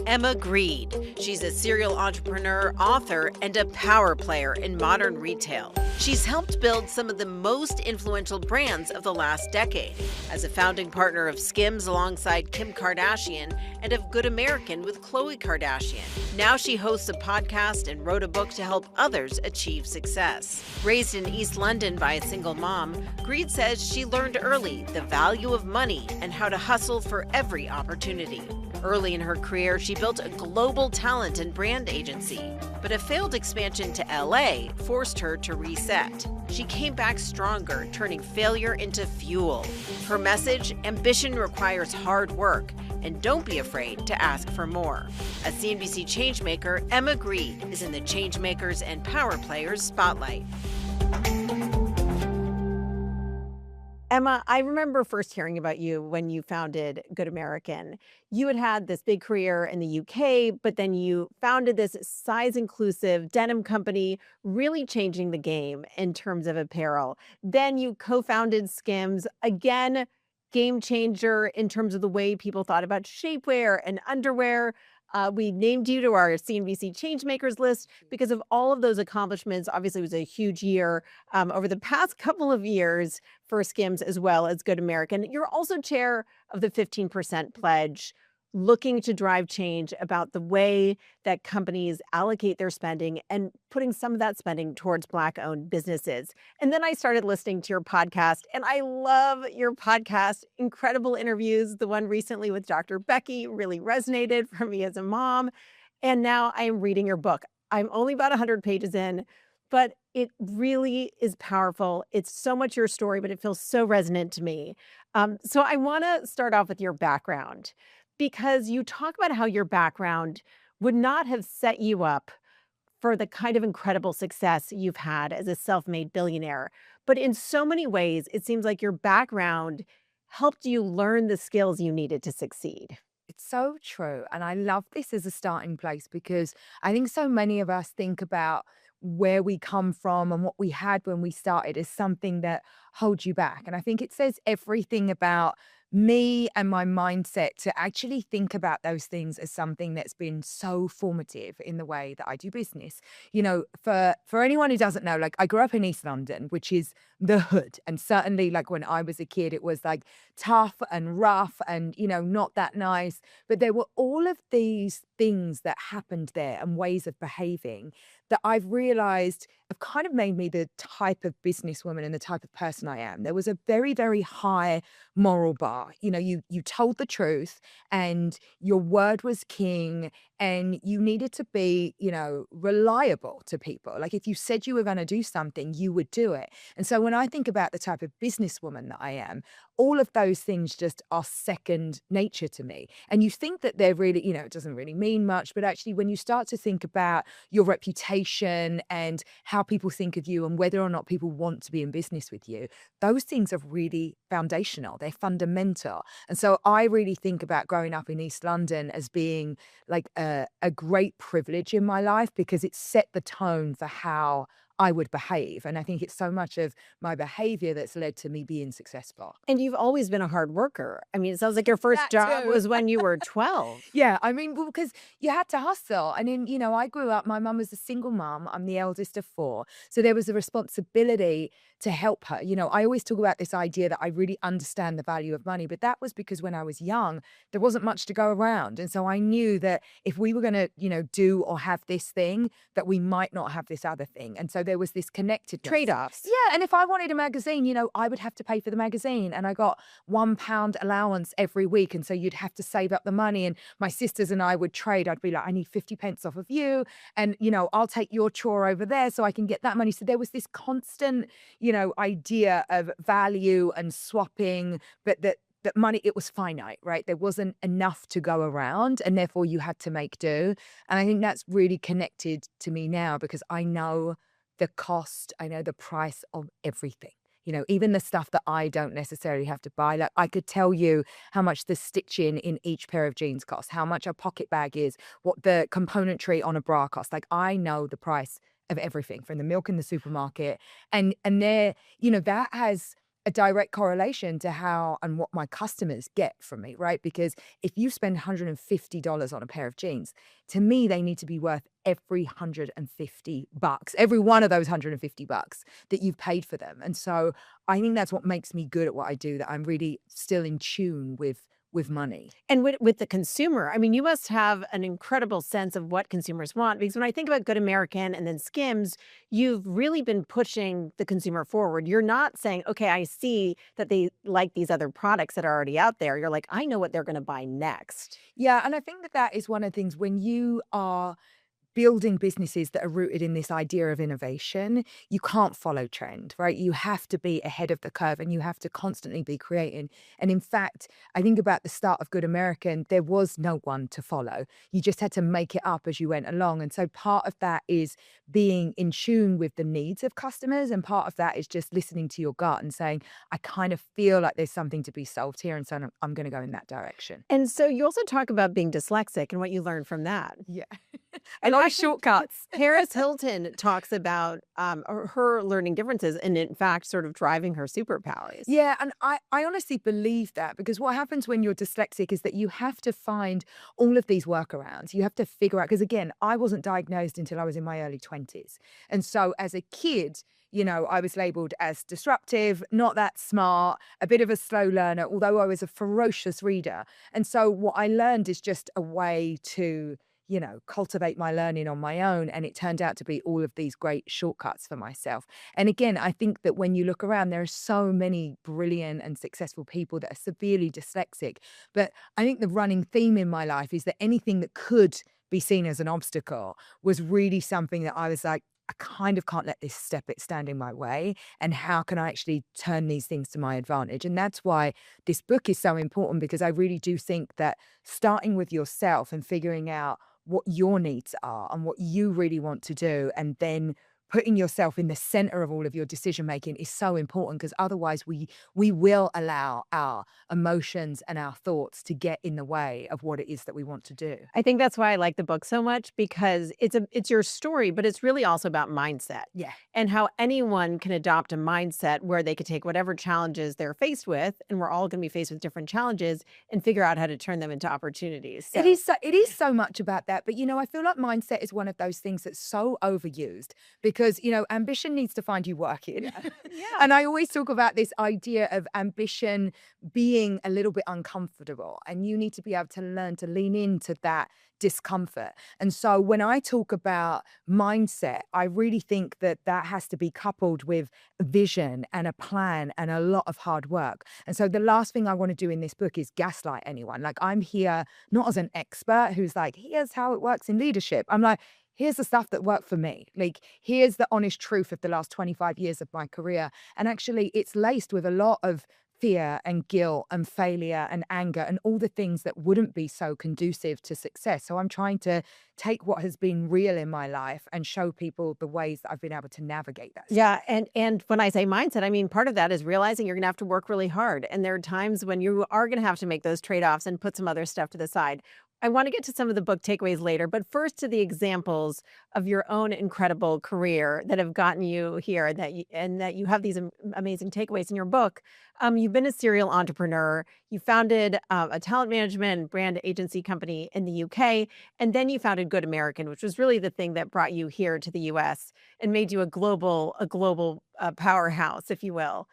Emma Grede. She's a serial entrepreneur, author, and a power player in modern retail. She's helped build some of the most influential brands of the last decade. As a founding partner of SKIMS alongside Kim Kardashian and of Good American with Khloe Kardashian. Now she hosts a podcast and wrote a book to help others achieve success. Raised in East London by a single mom, Grede says she learned early the value of money and how to hustle for every opportunity. Early in her career, she built a global talent and brand agency, but a failed expansion to LA forced her to reset. She came back stronger, turning failure into fuel. Her message: ambition requires hard work, and don't be afraid to ask for more. A CNBC changemaker, Emma Grede is in the Changemakers and Power Players spotlight. Emma, I remember first hearing about you when you founded Good American. You had had this big career in the UK, but then you founded this size-inclusive denim company, really changing the game in terms of apparel. Then you co-founded SKIMS, again, game changer in terms of the way people thought about shapewear and underwear. We named you to our CNBC Changemakers list because of all of those accomplishments. Obviously, it was a huge year over the past couple of years for SKIMS as well as Good American. You're also chair of the 15% Pledge, looking to drive change about the way that companies allocate their spending and putting some of that spending towards Black-owned businesses. And then I started listening to your podcast, and I love your podcast. Incredible interviews. The one recently with Dr. Becky really resonated for me as a mom. And now I am reading your book. I'm only about 100 pages in, but it really is powerful. It's so much your story, but it feels so resonant to me. So I want to start off with your background, because you talk about how your background would not have set you up for the kind of incredible success you've had as a self-made billionaire. But in so many ways, it seems like your background helped you learn the skills you needed to succeed. It's so true. And I love this as a starting place because I think so many of us think about where we come from and what we had when we started as something that holds you back. And I think it says everything about me and my mindset to actually think about those things as something that's been so formative in the way that I do business. You know, for anyone who doesn't know, like I grew up in East London, which is the hood. And certainly like when I was a kid, it was like tough and rough and, you know, not that nice. But there were all of these things that happened there and ways of behaving that I've realized have kind of made me the type of businesswoman and the type of person I am. There was a very, very high moral bar. You know, you told the truth and your word was king and you needed to be, you know, reliable to people. Like if you said you were going to do something, you would do it. And so when I think about the type of businesswoman that I am, all of those things just are second nature to me. And you think that they're really, you know, it doesn't really mean much, but actually when you start to think about your reputation and how people think of you and whether or not people want to be in business with you, those things are really foundational. They're fundamental. And so I really think about growing up in East London as being like a great privilege in my life because it set the tone for how I would behave. And I think it's so much of my behavior that's led to me being successful. And you've always been a hard worker. I mean, it sounds like your first job was when you were 12. Yeah, I mean, well, because you had to hustle. And then, you know, I grew up, my mum was a single mum. I'm the eldest of four. So there was a responsibility to help her. You know, I always talk about this idea that I really understand the value of money, but that was because when I was young, there wasn't much to go around. And so I knew that if we were going to, you know, do or have this thing, that we might not have this other thing. And so there was this connectedness. Trade-offs. Yeah. And if I wanted a magazine, you know, I would have to pay for the magazine and I got £1 allowance every week. And so you'd have to save up the money. And my sisters and I would trade. I'd be like, I need 50 pence off of you. And, you know, I'll take your chore over there so I can get that money. So there was this constant, you know, idea of value and swapping, but that money, it was finite, right? There wasn't enough to go around and therefore you had to make do. And I think that's really connected to me now because I know the cost, I know the price of everything. You know, even the stuff that I don't necessarily have to buy. Like I could tell you how much the stitching in each pair of jeans costs, how much a pocket bag is, what the componentry on a bra costs. Like I know the price of everything from the milk in the supermarket. And there, you know, that has a direct correlation to how and what my customers get from me, right? Because if you spend $150 on a pair of jeans, to me, they need to be worth every $150, every one of those $150 that you've paid for them. And so I think that's what makes me good at what I do, that I'm really still in tune with money. And with the consumer, I mean, you must have an incredible sense of what consumers want, because when I think about Good American and then Skims, you've really been pushing the consumer forward. You're not saying, okay, I see that they like these other products that are already out there. You're like, I know what they're going to buy next. Yeah, and I think that that is one of the things when you are building businesses that are rooted in this idea of innovation, you can't follow trend, right? You have to be ahead of the curve and you have to constantly be creating. And in fact, I think about the start of Good American, there was no one to follow. You just had to make it up as you went along. And so part of that is being in tune with the needs of customers. And part of that is just listening to your gut and saying, I kind of feel like there's something to be solved here. And so I'm going to go in that direction. And so you also talk about being dyslexic and what you learned from that. Yeah. And lot of shortcuts. Paris Hilton talks about her learning differences and, in fact, sort of driving her superpowers. Yeah, and I honestly believe that, because what happens when you're dyslexic is that you have to find all of these workarounds. You have to figure out, because again, I wasn't diagnosed until I was in my early 20s. And so as a kid, you know, I was labeled as disruptive, not that smart, a bit of a slow learner, although I was a ferocious reader. And so what I learned is just a way to, you know, cultivate my learning on my own. And it turned out to be all of these great shortcuts for myself. And again, I think that when you look around, there are so many brilliant and successful people that are severely dyslexic. But I think the running theme in my life is that anything that could be seen as an obstacle was really something that I was like, I kind of can't let this stand in my way. And how can I actually turn these things to my advantage? And that's why this book is so important, because I really do think that starting with yourself and figuring out what your needs are and what you really want to do, and then putting yourself in the center of all of your decision making is so important, because otherwise we will allow our emotions and our thoughts to get in the way of what it is that we want to do. I think that's why I like the book so much, because it's your story, but it's really also about mindset. Yeah. And how anyone can adopt a mindset where they could take whatever challenges they're faced with, and we're all going to be faced with different challenges, and figure out how to turn them into opportunities. So. It is so much about that. But, you know, I feel like mindset is one of those things that's so overused, because, you know, ambition needs to find you working. Yeah. And I always talk about this idea of ambition being a little bit uncomfortable, and you need to be able to learn to lean into that discomfort. And so when I talk about mindset, I really think that that has to be coupled with a vision and a plan and a lot of hard work. And so the last thing I want to do in this book is gaslight anyone. Like, I'm here not as an expert who's like, here's how it works in leadership. I'm like, here's the stuff that worked for me. Like, here's the honest truth of the last 25 years of my career. And actually, it's laced with a lot of fear and guilt and failure and anger and all the things that wouldn't be so conducive to success. So I'm trying to take what has been real in my life and show people the ways that I've been able to navigate that. Yeah. And when I say mindset, I mean, part of that is realizing you're going to have to work really hard. And there are times when you are going to have to make those trade-offs and put some other stuff to the side. I want to get to some of the book takeaways later, but first to the examples of your own incredible career that have gotten you here, and that you have these amazing takeaways in your book. You've been a serial entrepreneur. You founded a talent management brand agency company in the UK, and then you founded Good American, which was really the thing that brought you here to the US and made you a global powerhouse, if you will.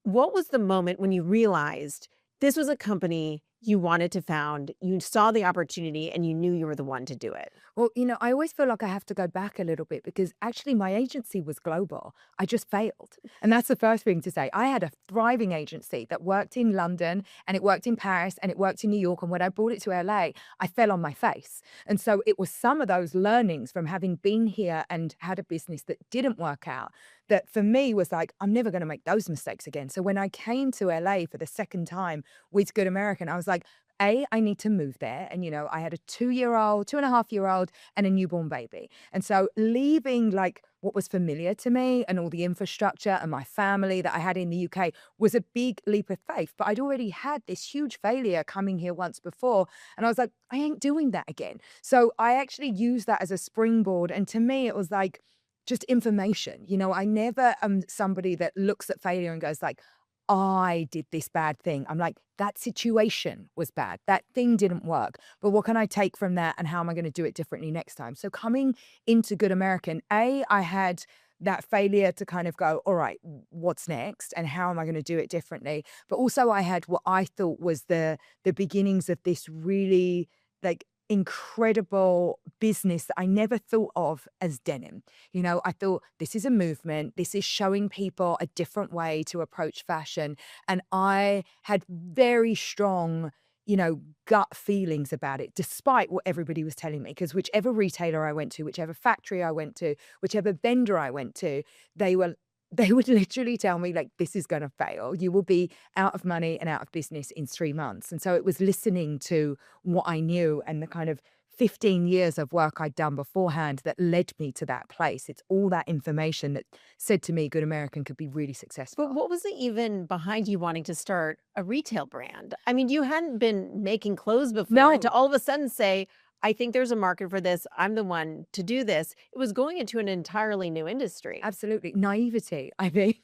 What was the moment when you realized this was a company you wanted to found, you saw the opportunity, and you knew you were the one to do it? Well, you know, I always feel like I have to go back a little bit, because actually my agency was global. I just failed. And that's the first thing to say. I had a thriving agency that worked in London, and it worked in Paris, and it worked in New York. And when I brought it to LA, I fell on my face. And so it was some of those learnings from having been here and had a business that didn't work out that for me was like, I'm never going to make those mistakes again. So when I came to LA for the second time with Good American, I was like, I need to move there. And, you know, I had a 2.5-year-old and a newborn baby. And so leaving like what was familiar to me and all the infrastructure and my family that I had in the UK was a big leap of faith. But I'd already had this huge failure coming here once before. And I was like, I ain't doing that again. So I actually used that as a springboard. And to me, it was like, just information. You know, I never am somebody that looks at failure and goes like, I did this bad thing. I'm like, that situation was bad. That thing didn't work. But what can I take from that and how am I going to do it differently next time? So coming into Good American, I had that failure to kind of go, all right, what's next and how am I going to do it differently? But also I had what I thought was the beginnings of this really like incredible business that I never thought of as denim. You know, I thought this is a movement. This is showing people a different way to approach fashion. And I had very strong, you know, gut feelings about it, despite what everybody was telling me. Because whichever retailer I went to, whichever factory I went to, whichever vendor I went to, they would literally tell me, like, this is going to fail. You will be out of money and out of business in 3 months. And so it was listening to what I knew and the kind of 15 years of work I'd done beforehand that led me to that place. It's all that information that said to me Good American could be really successful. But what was it even behind you wanting to start a retail brand? I mean, you hadn't been making clothes before. No. And to all of a sudden say, I think there's a market for this. I'm the one to do this. It was going into an entirely new industry. Absolutely. Naivety, I think.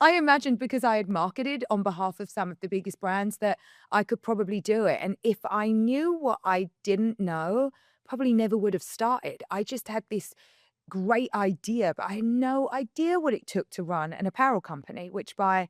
I imagined because I had marketed on behalf of some of the biggest brands that I could probably do it. And if I knew what I didn't know, probably never would have started. I just had this great idea, but I had no idea what it took to run an apparel company, which by,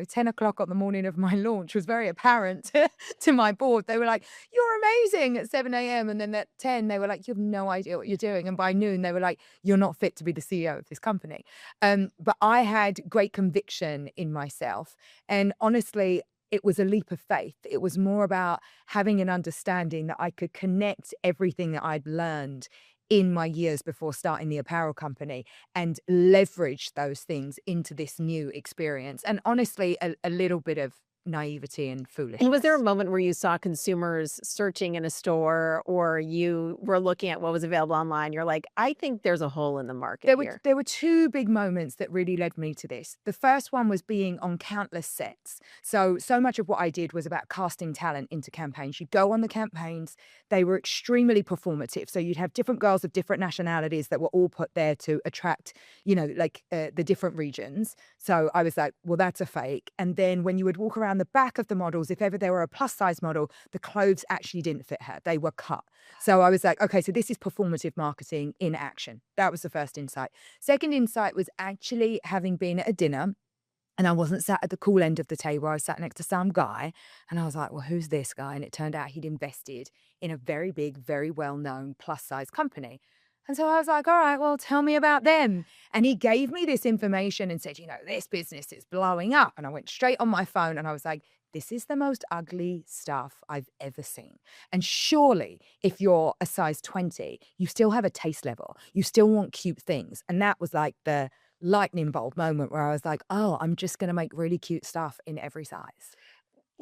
10 o'clock on the morning of my launch was very apparent to my board. They were like, you're amazing at 7 a.m. And then at 10, they were like, you have no idea what you're doing. And by noon, they were like, you're not fit to be the CEO of this company. But I had great conviction in myself. And honestly, it was a leap of faith. It was more about having an understanding that I could connect everything that I'd learned in my years before starting the apparel company and leverage those things into this new experience. And honestly, a little bit of naivety and foolishness. And was there a moment where you saw consumers searching in a store or you were looking at what was available online? You're like, I think there's a hole in the market here. There were two big moments that really led me to this. The first one was being on countless sets. So much of what I did was about casting talent into campaigns. You'd go on the campaigns. They were extremely performative. So you'd have different girls of different nationalities that were all put there to attract, the different regions. So I was like, well, that's a fake. And then when you would walk around the back of the models, if ever there were a plus size model, the clothes actually didn't fit her. They were cut. So I was like, okay, so this is performative marketing in action. That was the first insight. Second insight was actually having been at a dinner and I wasn't sat at the cool end of the table. I was sat next to some guy and I was like, well, who's this guy? And it turned out he'd invested in a very big, very well-known plus size company. And so I was like, all right, well, tell me about them. And he gave me this information and said, this business is blowing up. And I went straight on my phone and I was like, this is the most ugly stuff I've ever seen. And surely if you're a size 20, you still have a taste level. You still want cute things. And that was like the lightning bolt moment where I was like, oh, I'm just going to make really cute stuff in every size.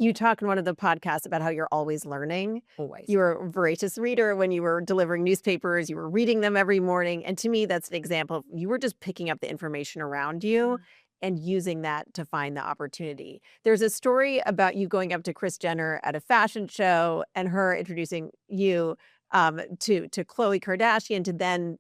You talk in one of the podcasts about how you're always learning. Always. You were a voracious reader when you were delivering newspapers. You were reading them every morning. And to me, that's an example of you were just picking up the information around you and using that to find the opportunity. There's a story about you going up to Kris Jenner at a fashion show and her introducing you to Khloe Kardashian to then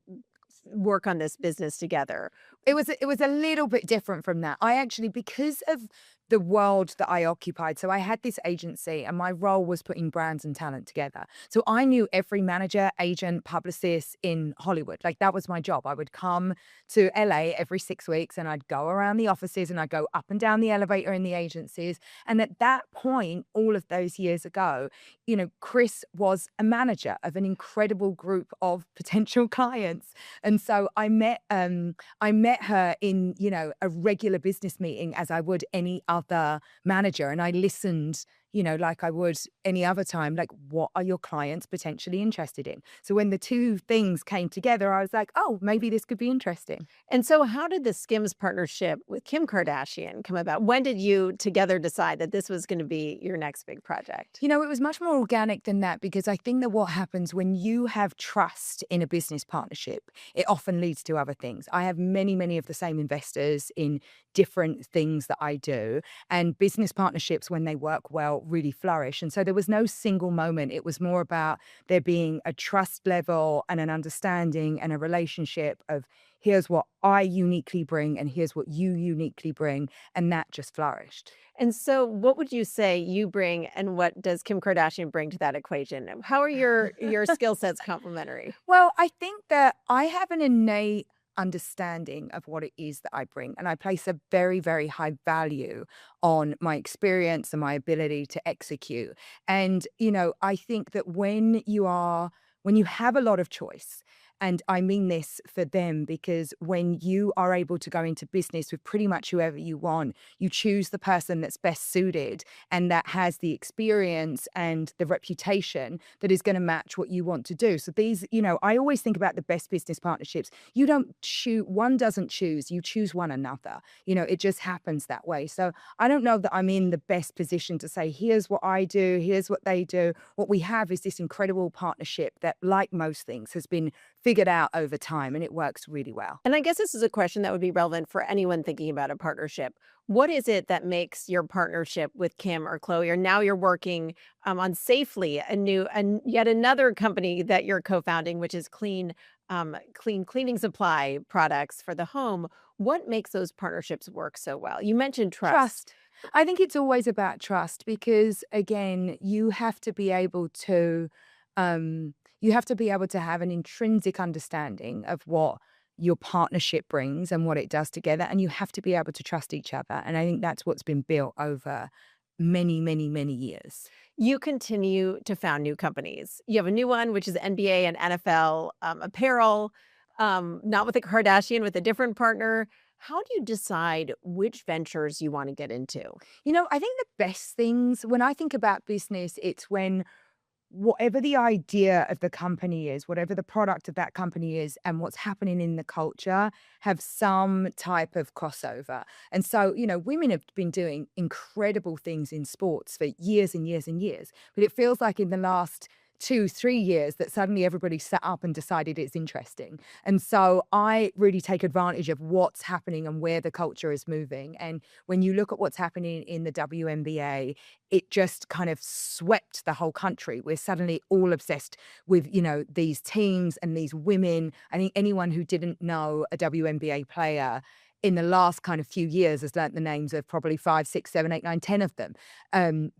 work on this business together. It was a little bit different from that. I actually, because of the world that I occupied, so I had this agency and my role was putting brands and talent together. So I knew every manager, agent, publicist in Hollywood. Like that was my job. I would come to LA every 6 weeks and I'd go around the offices and I'd go up and down the elevator in the agencies. And at that point, all of those years ago, Kris was a manager of an incredible group of potential clients. And so I met her in, a regular business meeting as I would any other manager. And I listened, like I would any other time, like, what are your clients potentially interested in? So when the two things came together, I was like, oh, maybe this could be interesting. And so how did the SKIMS partnership with Kim Kardashian come about? When did you together decide that this was going to be your next big project? It was much more organic than that because I think that what happens when you have trust in a business partnership, it often leads to other things. I have many, many of the same investors in different things that I do. And business partnerships, when they work well, help really flourish. And so there was no single moment. It was more about there being a trust level and an understanding and a relationship of here's what I uniquely bring and here's what you uniquely bring. And that just flourished. And so what would you say you bring and what does Kim Kardashian bring to that equation? How are your skill sets complementary? Well, I think that I have an innate understanding of what it is that I bring. And I place a very, very high value on my experience and my ability to execute. And, I think that when you have a lot of choice, and I mean this for them because when you are able to go into business with pretty much whoever you want, you choose the person that's best suited and that has the experience and the reputation that is going to match what you want to do. So these, I always think about the best business partnerships. You don't choose, one doesn't choose, you choose one another. It just happens that way. So I don't know that I'm in the best position to say, here's what I do, here's what they do. What we have is this incredible partnership that, like most things, has been figured out over time and it works really well. And I guess this is a question that would be relevant for anyone thinking about a partnership. What is it that makes your partnership with Kim or Chloe, or now you're working on Safely, and yet another company that you're co-founding, which is clean cleaning supply products for the home. What makes those partnerships work so well? You mentioned trust. I think it's always about trust because, again, you have to be able to have an intrinsic understanding of what your partnership brings and what it does together. And you have to be able to trust each other. And I think that's what's been built over many, many, many years. You continue to found new companies. You have a new one, which is NBA and NFL apparel, not with a Kardashian, with a different partner. How do you decide which ventures you want to get into? I think the best things, when I think about business, it's when whatever the idea of the company is, whatever the product of that company is, and what's happening in the culture have some type of crossover. And so, women have been doing incredible things in sports for years and years and years. But it feels like in the last 2-3 years that suddenly everybody sat up and decided it's interesting. And so I really take advantage of what's happening and where the culture is moving. And when you look at what's happening in the WNBA, it just kind of swept the whole country. We're suddenly all obsessed with, these teams and these women. I think anyone who didn't know a WNBA player in the last kind of few years has learnt the names of probably 5, 6, 7, 8, 9, 10 of them,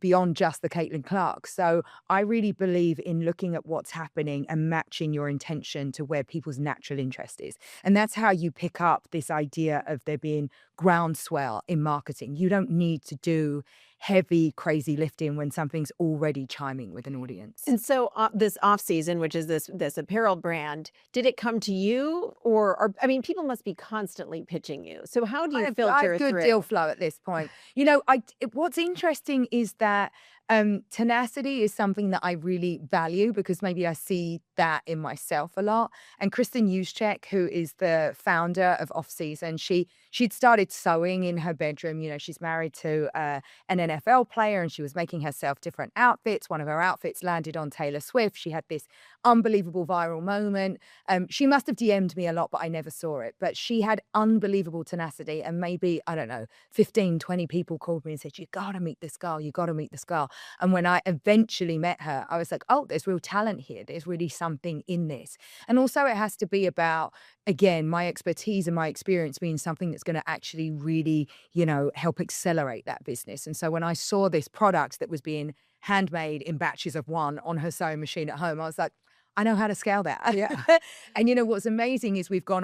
beyond just the Caitlin Clark. So I really believe in looking at what's happening and matching your intention to where people's natural interest is. And that's how you pick up this idea of there being groundswell in marketing. You don't need to do heavy, crazy lifting when something's already chiming with an audience. And so this off season, which is this apparel brand, did it come to you or I mean, people must be constantly pitching you. So how do you filter good through? Deal flow at this point. What's interesting is that tenacity is something that I really value because maybe I see that in myself a lot. And Kristen Juszczyk, who is the founder of Off Season, she'd started sewing in her bedroom. She's married to an NFL player and she was making herself different outfits. One of her outfits landed on Taylor Swift. She had this unbelievable viral moment. She must have DM'd me a lot, but I never saw it. But she had unbelievable tenacity. And maybe, I don't know, 15, 20 people called me and said, you got to meet this girl. You got to meet this girl. And when I eventually met her, I was like, oh, there's real talent here. There's really something in this. And also it has to be about, again, my expertise and my experience being something that's going to actually really, help accelerate that business. And so when I saw this product that was being handmade in batches of one on her sewing machine at home, I was like, I know how to scale that. Yeah. And what's amazing is we've got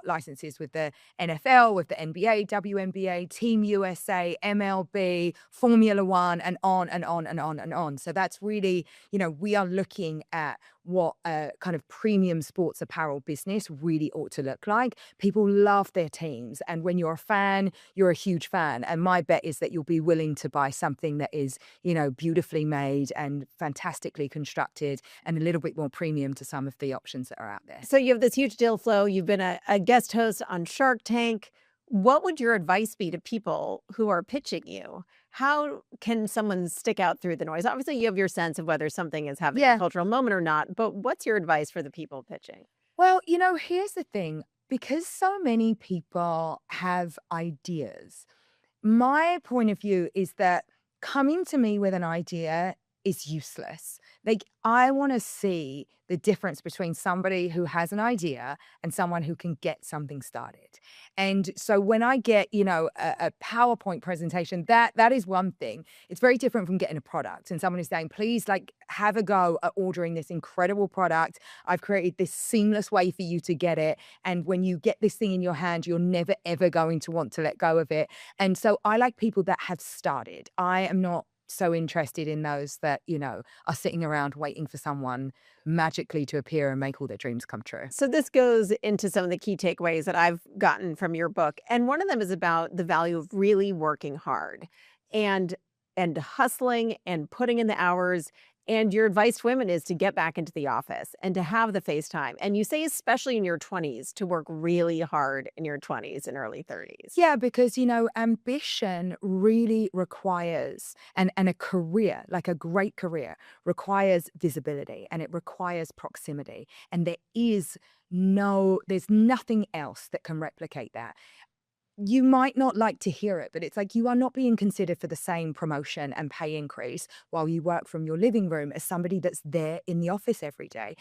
licenses with the NFL, with the NBA, WNBA, Team USA, MLB, Formula One, and on and on and on and on. So that's really, we are looking at what a kind of premium sports apparel business really ought to look like. People love their teams. And when you're a fan, you're a huge fan. And my bet is that you'll be willing to buy something that is, beautifully made and fantastically constructed and a little bit more premium to some of the options that are out there. So you have this huge deal flow. You've been a guest host on Shark Tank. What would your advice be to people who are pitching you? How can someone stick out through the noise? Obviously, you have your sense of whether something is having a cultural moment or not, but what's your advice for the people pitching? Well, here's the thing. Because so many people have ideas, my point of view is that coming to me with an idea is useless. Like, I want to see the difference between somebody who has an idea and someone who can get something started. And so when I get, a PowerPoint presentation, that is one thing. It's very different from getting a product and someone is saying, please, like, have a go at ordering this incredible product. I've created this seamless way for you to get it. And when you get this thing in your hand, you're never, ever going to want to let go of it. And so I like people that have started. I am not so interested in those that, are sitting around waiting for someone magically to appear and make all their dreams come true. So this goes into some of the key takeaways that I've gotten from your book. And one of them is about the value of really working hard and hustling and putting in the hours. And your advice to women is to get back into the office and to have the face time. And you say, especially in your 20s, to work really hard in your 20s and early 30s. Yeah, because, ambition really requires, and a career, like a great career, requires visibility and it requires proximity. And there's nothing else that can replicate that. You might not like to hear it, but it's like you are not being considered for the same promotion and pay increase while you work from your living room as somebody that's there in the office every day.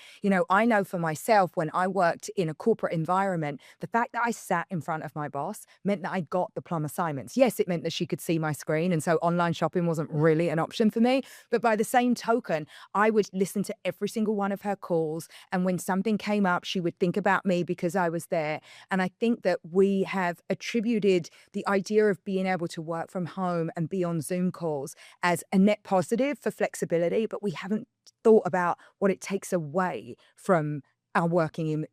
I know for myself, when I worked in a corporate environment, the fact that I sat in front of my boss meant that I got the plum assignments. Yes, it meant that she could see my screen, and so online shopping wasn't really an option for me. But by the same token, I would listen to every single one of her calls. And when something came up, she would think about me because I was there. And I think that we have attributed the idea of being able to work from home and be on Zoom calls as a net positive for flexibility, but we haven't thought about what it takes away from our working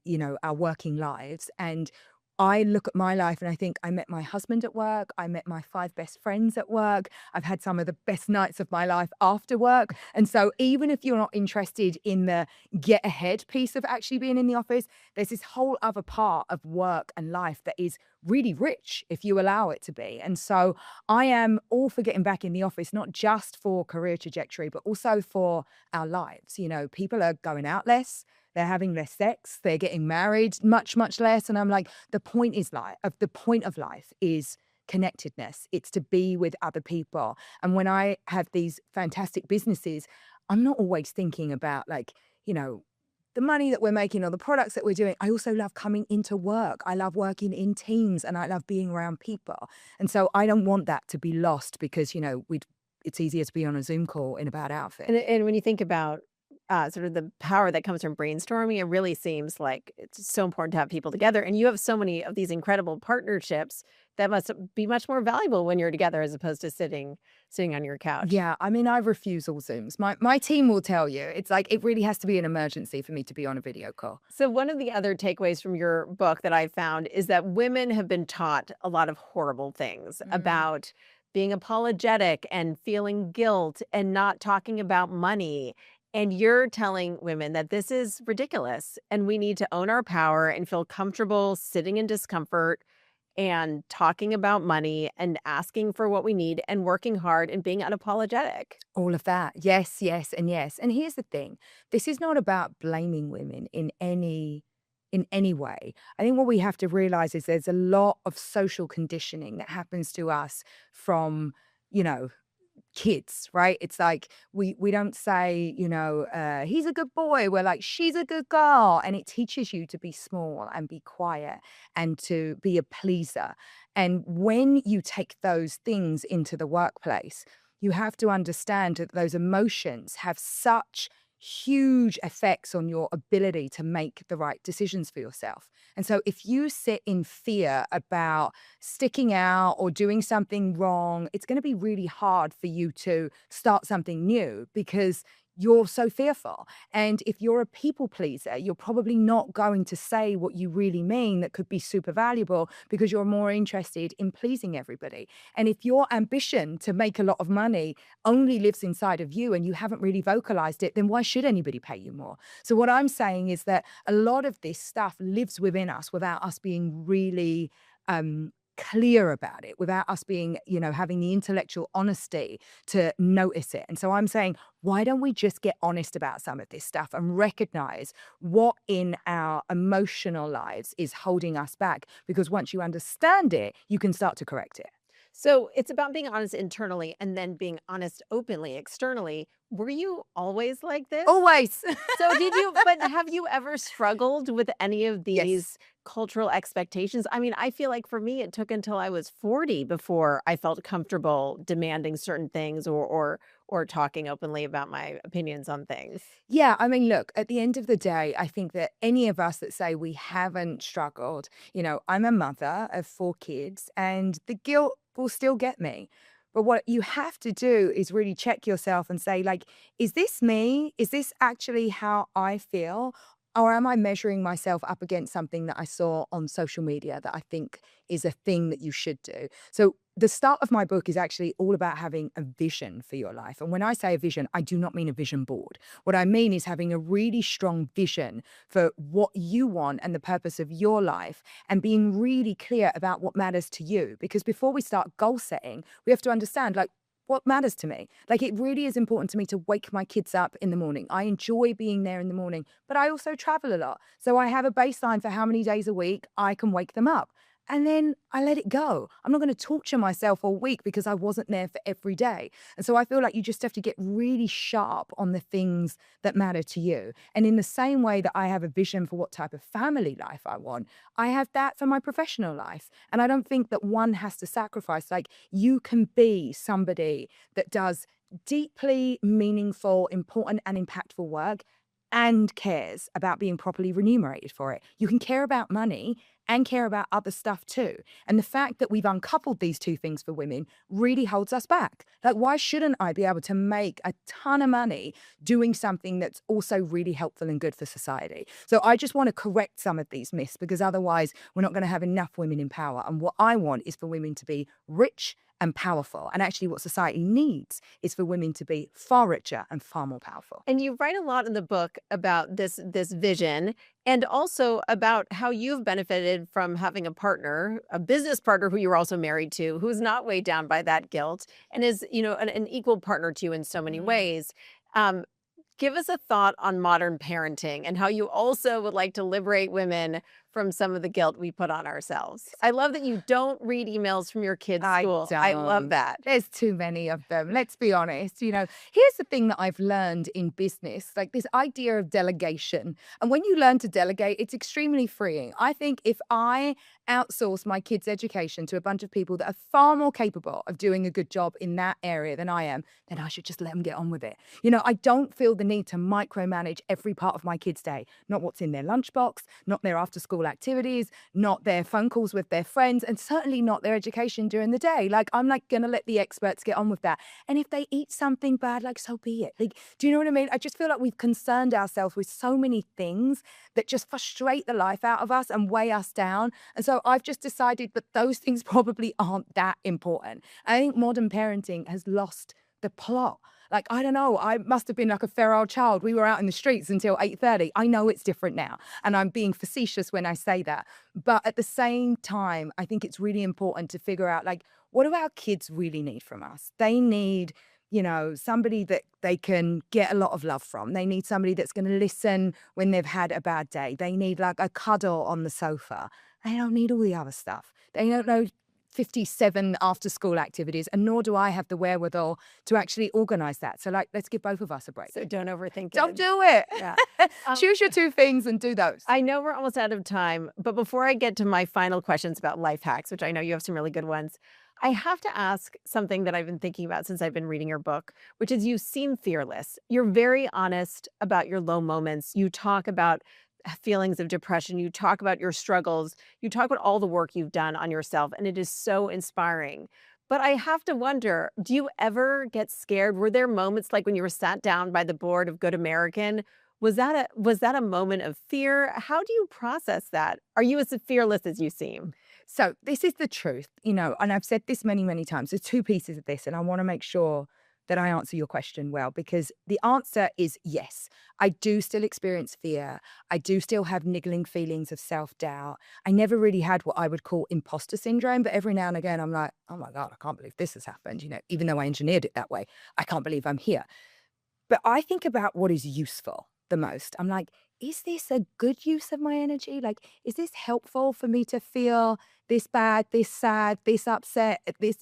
lives. And I look at my life and I think I met my husband at work. I met my 5 best friends at work. I've had some of the best nights of my life after work. And so even if you're not interested in the get ahead piece of actually being in the office, there's this whole other part of work and life that is really rich if you allow it to be. And so I am all for getting back in the office, not just for career trajectory, but also for our lives. People are going out less. They're having less sex. They're getting married much, much less. And I'm like, the point of life is connectedness. It's to be with other people. And when I have these fantastic businesses, I'm not always thinking about the money that we're making or the products that we're doing. I also love coming into work. I love working in teams and I love being around people. And so I don't want that to be lost because, it's easier to be on a Zoom call in a bad outfit. And when you think about sort of the power that comes from brainstorming, it really seems like it's so important to have people together. And you have so many of these incredible partnerships that must be much more valuable when you're together as opposed to sitting on your couch. Yeah, I mean, I refuse all Zooms. My team will tell you. It's like it really has to be an emergency for me to be on a video call. So one of the other takeaways from your book that I found is that women have been taught a lot of horrible things about being apologetic and feeling guilt and not talking about money. And you're telling women that this is ridiculous and we need to own our power and feel comfortable sitting in discomfort and talking about money and asking for what we need and working hard and being unapologetic. All of that. Yes, yes, and yes. And here's the thing. This is not about blaming women in any way. I think what we have to realize is there's a lot of social conditioning that happens to us from, kids, right? It's like we don't say, he's a good boy. We're like, she's a good girl. And it teaches you to be small and be quiet and to be a pleaser. And when you take those things into the workplace, you have to understand that those emotions have such huge effects on your ability to make the right decisions for yourself. And so if you sit in fear about sticking out or doing something wrong, it's going to be really hard for you to start something new because you're so fearful. And if you're a people pleaser, you're probably not going to say what you really mean that could be super valuable because you're more interested in pleasing everybody. And if your ambition to make a lot of money only lives inside of you and you haven't really vocalized it, then why should anybody pay you more? So what I'm saying is that a lot of this stuff lives within us without us being really clear about it, without us being, having the intellectual honesty to notice it. And so I'm saying, why don't we just get honest about some of this stuff and recognize what in our emotional lives is holding us back? Because once you understand it, you can start to correct it. So it's about being honest internally and then being honest openly externally. Were you always like this? Always. So did you, but have you ever struggled with any of Yes. these cultural expectations? I mean, I feel like for me, it took until I was 40 before I felt comfortable demanding certain things or talking openly about my opinions on things. Yeah, I mean, look, at the end of the day, I think that any of us that say we haven't struggled, I'm a mother of 4 kids and the guilt will still get me. But what you have to do is really check yourself and say, like, is this me? Is this actually how I feel? Or am I measuring myself up against something that I saw on social media that I think is a thing that you should do? So the start of my book is actually all about having a vision for your life. And when I say a vision, I do not mean a vision board. What I mean is having a really strong vision for what you want and the purpose of your life and being really clear about what matters to you. Because before we start goal setting, we have to understand, like, what matters to me. Like, it really is important to me to wake my kids up in the morning. I enjoy being there in the morning, but I also travel a lot. So I have a baseline for how many days a week I can wake them up. And then I let it go. I'm not going to torture myself all week because I wasn't there for every day. And so I feel like you just have to get really sharp on the things that matter to you. And in the same way that I have a vision for what type of family life I want, I have that for my professional life. And I don't think that one has to sacrifice. Like, you can be somebody that does deeply meaningful, important, and impactful work and cares about being properly remunerated for it. You can care about money and care about other stuff too. And the fact that we've uncoupled these two things for women really holds us back. Like, why shouldn't I be able to make a ton of money doing something that's also really helpful and good for society? So I just want to correct some of these myths, because otherwise we're not going to have enough women in power. And what I want is for women to be rich and powerful. And actually what society needs is for women to be far richer and far more powerful. And you write a lot in the book about this vision and also about how you've benefited from having a partner, a business partner who you're also married to, who's not weighed down by that guilt and is, an equal partner to you in so many ways. Um, Give us a thought on modern parenting and how you also would like to liberate women from some of the guilt we put on ourselves. I love that you don't read emails from your kids' school. I love that. There's too many of them. Let's be honest. Here's the thing that I've learned in business, like this idea of delegation. And when you learn to delegate, it's extremely freeing. I think if I outsource my kids' education to a bunch of people that are far more capable of doing a good job in that area than I am, then I should just let them get on with it. I don't feel the need to micromanage every part of my kids' day, not what's in their lunchbox, not their after school activities, not their phone calls with their friends, and certainly not their education during the day. Like, I'm like going to let the experts get on with that. And if they eat something bad, like, so be it. Like, do you know what I mean? I just feel like we've concerned ourselves with so many things that just frustrate the life out of us and weigh us down. And so I've just decided that those things probably aren't that important. I think modern parenting has lost the plot. Like, I don't know, I must have been like a feral child. We were out in the streets until 8:30. I know it's different now. And I'm being facetious when I say that. But at the same time, I think it's really important to figure out, like, what do our kids really need from us? They need, somebody that they can get a lot of love from. They need somebody that's going to listen when they've had a bad day. They need like a cuddle on the sofa. They don't need all the other stuff. They don't know 57 after school activities, and nor do I have the wherewithal to actually organize that. So, like, let's give both of us a break. So don't overthink it. Don't do it. Yeah. Choose your two things and do those. I know we're almost out of time, but before I get to my final questions about life hacks, which I know you have some really good ones, I have to ask something that I've been thinking about since I've been reading your book, which is you seem fearless. You're very honest about your low moments. You talk about feelings of depression. You talk about your struggles. You talk about all the work you've done on yourself, and it is so inspiring. But I have to wonder, do you ever get scared? Were there moments like when you were sat down by the board of Good American? Was that a moment of fear? How do you process that? Are you as fearless as you seem? So this is the truth, and I've said this many, many times. There's two pieces of this, and I want to make sure that I answer your question well, because the answer is yes. I do still experience fear. I do still have niggling feelings of self-doubt. I never really had what I would call imposter syndrome, but every now and again I'm like, oh my God, I can't believe this has happened. Even though I engineered it that way, I can't believe I'm here. But I think about what is useful the most. I'm like, is this a good use of my energy? Like, is this helpful for me to feel this bad, this sad, this upset, this,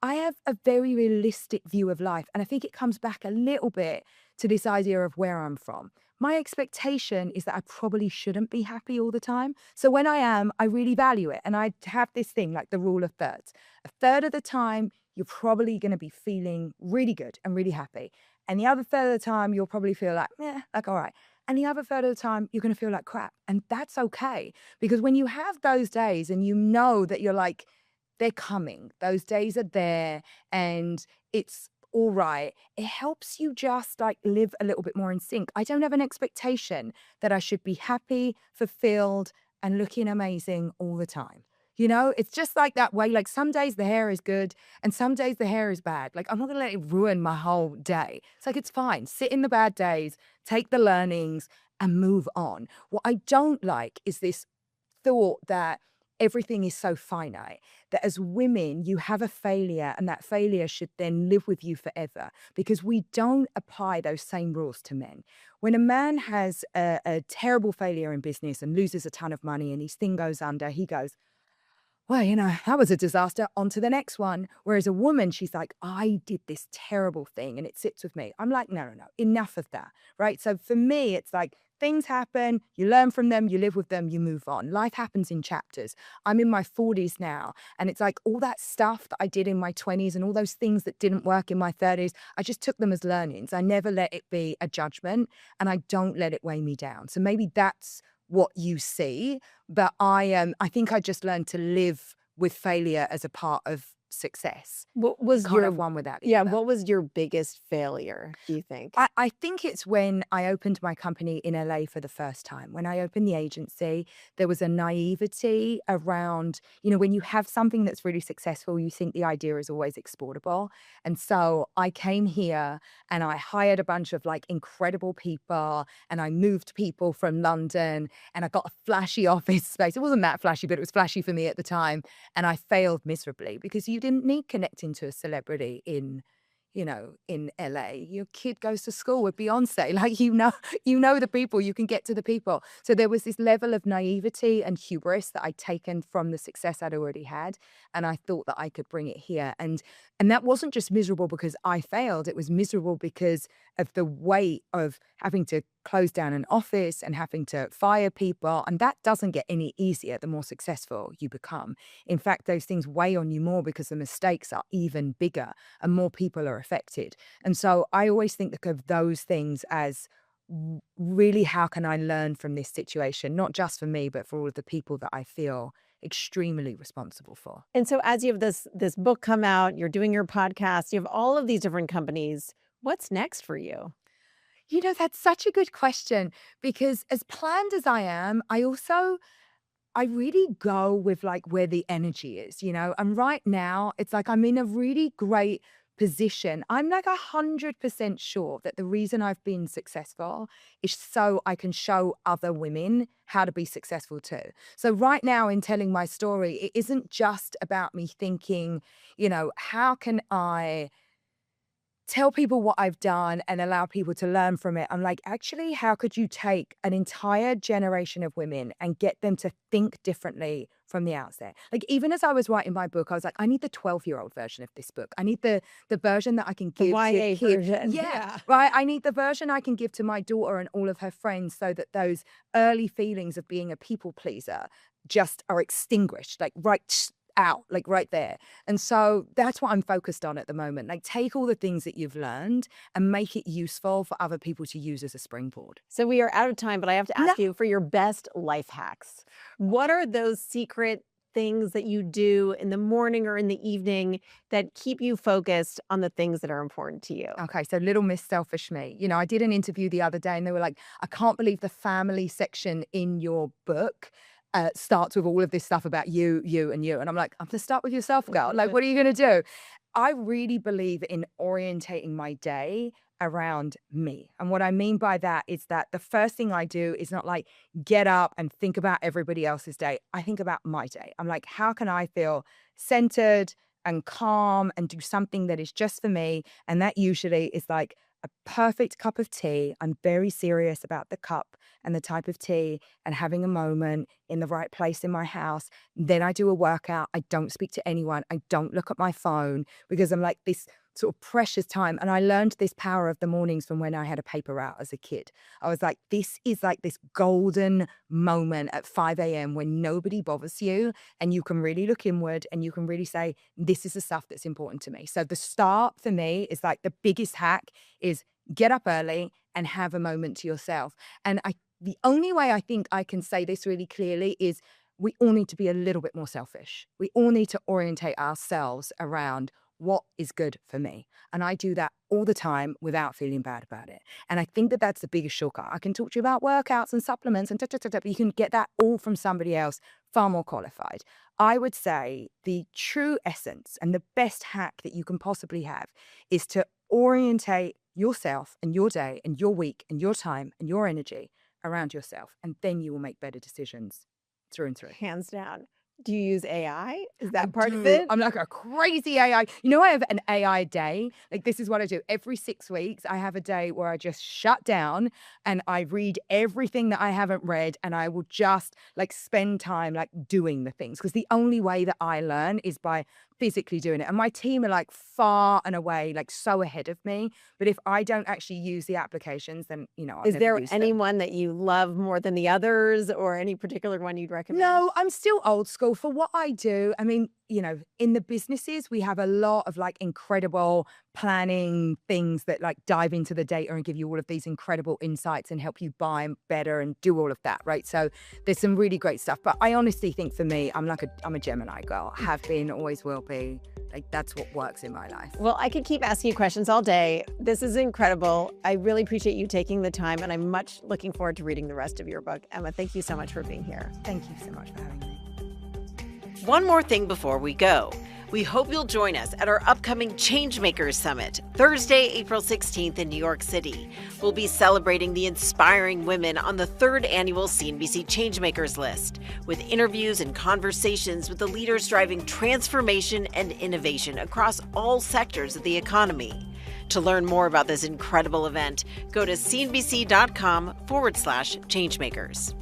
I have a very realistic view of life. And I think it comes back a little bit to this idea of where I'm from. My expectation is that I probably shouldn't be happy all the time. So when I am, I really value it. And I have this thing like the rule of thirds. A third of the time, you're probably going to be feeling really good and really happy. And the other third of the time, you'll probably feel like, like, all right. And the other third of the time, you're going to feel like crap. And that's okay. Because when you have those days and you know that you're like, they're coming, those days are there and it's all right, it helps you just like live a little bit more in sync. I don't have an expectation that I should be happy, fulfilled, and looking amazing all the time. It's just like that way. Like some days the hair is good and some days the hair is bad. Like I'm not going to let it ruin my whole day. It's like, it's fine. Sit in the bad days, take the learnings and move on. What I don't like is this thought that everything is so finite, that as women, you have a failure and that failure should then live with you forever, because we don't apply those same rules to men. When a man has a terrible failure in business and loses a ton of money and his thing goes under, he goes, well, that was a disaster, on to the next one. Whereas a woman, she's like, I did this terrible thing and it sits with me. I'm like, no, enough of that, right? So for me, it's like things happen, you learn from them, you live with them, you move on. Life happens in chapters. I'm in my 40s now. And it's like all that stuff that I did in my 20s and all those things that didn't work in my 30s, I just took them as learnings. I never let it be a judgment and I don't let it weigh me down. So maybe that's what you see, but I think I just learned to live with failure as a part of success. What was Can't have one without the other. what was your biggest failure, do you think? I think it's when I opened my company in LA for the first time. When I opened the agency, there was a naivety around, when you have something that's really successful, you think the idea is always exportable. And so I came here and I hired a bunch of like incredible people and I moved people from London and I got a flashy office space. It wasn't that flashy, but it was flashy for me at the time. And I failed miserably because you didn't need connecting to a celebrity in LA. Your kid goes to school with Beyonce. Like, the people, you can get to the people. So there was this level of naivety and hubris that I'd taken from the success I'd already had. And I thought that I could bring it here. And that wasn't just miserable because I failed. It was miserable because of the weight of having to close down an office and having to fire people. And that doesn't get any easier the more successful you become. In fact, those things weigh on you more because the mistakes are even bigger and more people are affected. And so I always think of those things as really, how can I learn from this situation? Not just for me, but for all of the people that I feel extremely responsible for. And so as you have this book come out, you're doing your podcast, you have all of these different companies. What's next for you? That's such a good question, because as planned as I am, I really go with like where the energy is, and right now it's like I'm in a really great position. I'm like 100% sure that the reason I've been successful is so I can show other women how to be successful too. So right now in telling my story, it isn't just about me thinking, how can I tell people what I've done and allow people to learn from it. I'm like, actually, how could you take an entire generation of women and get them to think differently from the outset? Like, even as I was writing my book, I was like, I need the 12-year-old version of this book. I need the version that I can give the YA to kids. version. Yeah, right. I need the version I can give to my daughter and all of her friends so that those early feelings of being a people pleaser just are extinguished, like right there. And so that's what I'm focused on at the moment. Like, take all the things that you've learned and make it useful for other people to use as a springboard. So we are out of time, but I have to ask you for your best life hacks. What are those secret things that you do in the morning or in the evening that keep you focused on the things that are important to you? Okay, so little Miss Selfish Me. I did an interview the other day and they were like, I can't believe the family section in your book starts with all of this stuff about you, and you. And I'm like, I'm going to start with yourself, girl. Like, what are you going to do? I really believe in orientating my day around me. And what I mean by that is that the first thing I do is not like get up and think about everybody else's day. I think about my day. I'm like, how can I feel centered and calm and do something that is just for me? And that usually is like a perfect cup of tea. I'm very serious about the cup and the type of tea and having a moment in the right place in my house. Then I do a workout. I don't speak to anyone. I don't look at my phone because I'm like this sort of precious time. And I learned this power of the mornings from when I had a paper route as a kid. I was like, this is like this golden moment at 5 a.m. when nobody bothers you and you can really look inward and you can really say, this is the stuff that's important to me. So the start for me is like the biggest hack is get up early and have a moment to yourself. And the only way I think I can say this really clearly is we all need to be a little bit more selfish. We all need to orientate ourselves around what is good for me. And I do that all the time without feeling bad about it. And I think that that's the biggest shortcut. I can talk to you about workouts and supplements and but you can get that all from somebody else far more qualified. I would say the true essence and the best hack that you can possibly have is to orientate yourself and your day and your week and your time and your energy around yourself. And then you will make better decisions through and through. Hands down. Do you use AI? Is that I part do. of it? I'm like a crazy AI. You know, I have an AI day. Like, this is what I do. Every 6 weeks, I have a day where I just shut down and I read everything that I haven't read, and I will just like spend time like doing the things. Because the only way that I learn is by physically doing it. And my team are like far and away, like so ahead of me. But if I don't actually use the applications, then, you know, Is there anyone that you love more than the others or any particular one you'd recommend? No, I'm still old school for what I do. I mean, you know, in the businesses, we have a lot of like incredible planning things that like dive into the data and give you all of these incredible insights and help you buy better and do all of that, right? So there's some really great stuff. But I honestly think for me, I'm a Gemini girl. Have been, always will be. Like, that's what works in my life. Well, I could keep asking you questions all day. This is incredible. I really appreciate you taking the time, and I'm much looking forward to reading the rest of your book. Emma, thank you so much for being here. Thank you so much for having me. One more thing before we go. We hope you'll join us at our upcoming Changemakers Summit, Thursday, April 16th in New York City. We'll be celebrating the inspiring women on the 3rd annual CNBC Changemakers list, with interviews and conversations with the leaders driving transformation and innovation across all sectors of the economy. To learn more about this incredible event, go to cnbc.com/changemakers.